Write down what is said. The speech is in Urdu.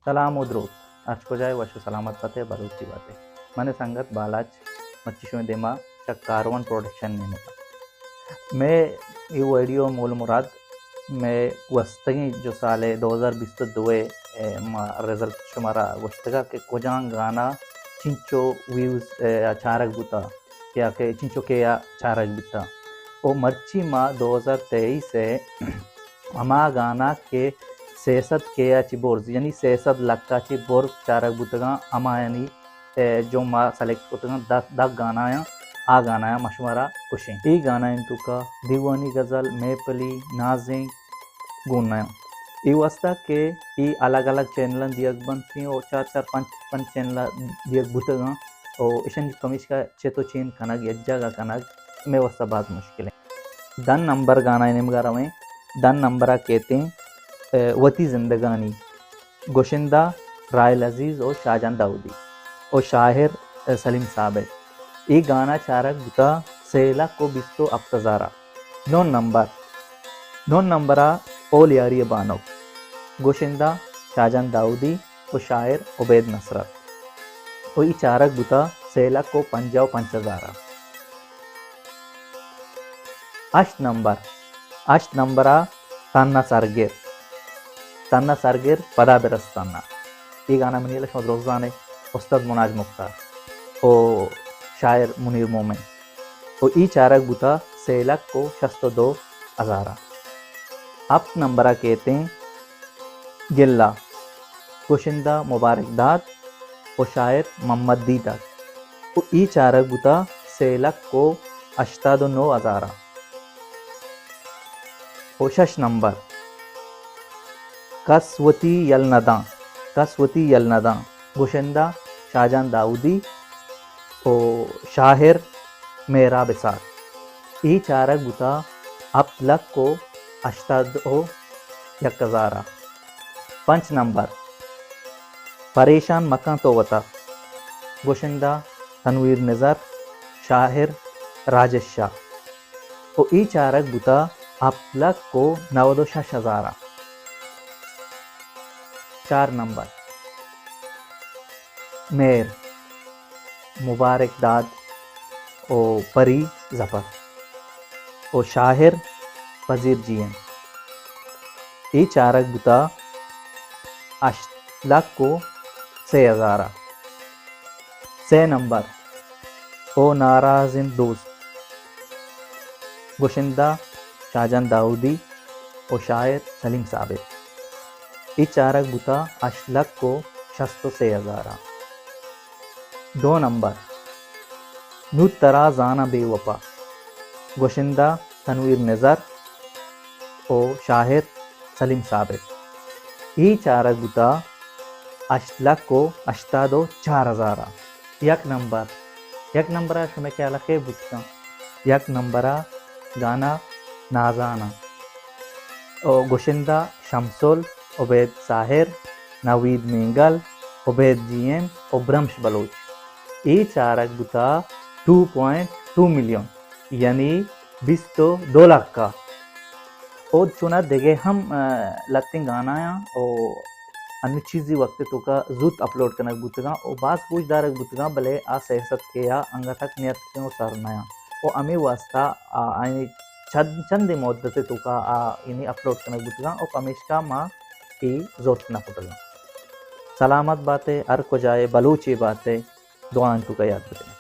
سلام و درود از کجای وشو سلامت بате بلوچی باتیں من سنگت بالاچ مچشوں دیما چک کارون پروڈکشن میں میں یہ ویڈیو مول مراد میں وسطی جو سال 2022 رزلٹ شمارا وشتگا کہ کجان گانا چنچو ویوز چارک بوتا یا کہ چنچو کیا چارک بتا او مرچی ماہ 2023 سے ہما گانا کے 600 کیا چی بورز یعنی 600 لکھا چی بورز چارک بوتگاں اما یعنی جو ما سلیکٹ بوتگاں دا گانا یا آ گانا یا مشورہ کشیں ای گانا انتو کا دیوانی غزل میپلی نازیں گونا ای واسطہ کہ ای الگ الگ چینلن دیگ بنتی او 4-5 چینل دیگ بوتگاں او اشن کمیش کا چیتو چین کنگ یجا گا کنگ میں واسطہ بہت مشکل ہے دن نمبر گانا انم گا رویں دن نمبرہ کہتے ہیں وتی زندگانی گوشندہ رائل عزیز اور شاہجہاں داؤدی اور شاعر سلیم ثابت یہ گانا چارک بتا 6,20,000 ابتزارہ 9 نمبرہ اول یاری بانو گوشندہ شاہجہاں داؤدی اور شاعر عبید نصرت اور یہ چارک بتا 6,55,000 8 نمبرہ تانا سرگر پدا برستانا یہ گانا منیل شمد روزانے استاد مناج مختار اور شاعر منیر مومن اور ای چارک بوتا 6,62,000 7 نمبرہ کہتے ہیں گلہ گوشندہ مبارک داد اور شاعر محمد دیدار اور ای چارک بوتا 6,89,000 اور 6 نمبر کسوتی یلنداں گوشندہ شاہجہاں داؤدی اور شاعر میرا بسار ای چارک بوتا 7,81,000 5 نمبر پریشان مکان تو وطا گوشندہ تنویر نظر شاعر راجش شاہ اور ای چارک بوتا 7,96,000 4 نمبر میر مبارک داد او پری ظفر او شاعر وزیر جی این ای چارک بتا 8,06,000 6 نمبر او ناراضن دوست گوشندہ شاہجہاں داؤدی او شاعر سلیم ثابت ای چارک بتا 8,66,000 2 نمبر نو ترا زانا بے وفا گوشندہ تنویر نظر او شاعر سلیم ثابت ای چارک بتا 8,84,000 یک نمبرہ شمع کیا لکھے بتا یک نمبرہ گانا نازانا او گوشندہ شمسول عبید ساحر نوید مینگل عبید جی این اور برمش بلوچ ای چارک بتا 2.2 ملین یعنی 22 لاکھ کا اور چنا دیگے ہم لگتے گانا یا اور ان چیزی وقت تو کا زود اپلوڈ کرنا بوتگا اور بعض پوچھ دارک بوتگا بلے آ سیاست کے یا انگا تک نیت کیوں سر نیا اور امی واسطہ چند مدت تو کا انہیں اپلوڈ کرنا بوتگا اور پمیشکا ماں کی زورت نہ پٹگا سلامت باتیں ہر کو جائے بلوچی باتیں دعائیں تو کا یاد کریں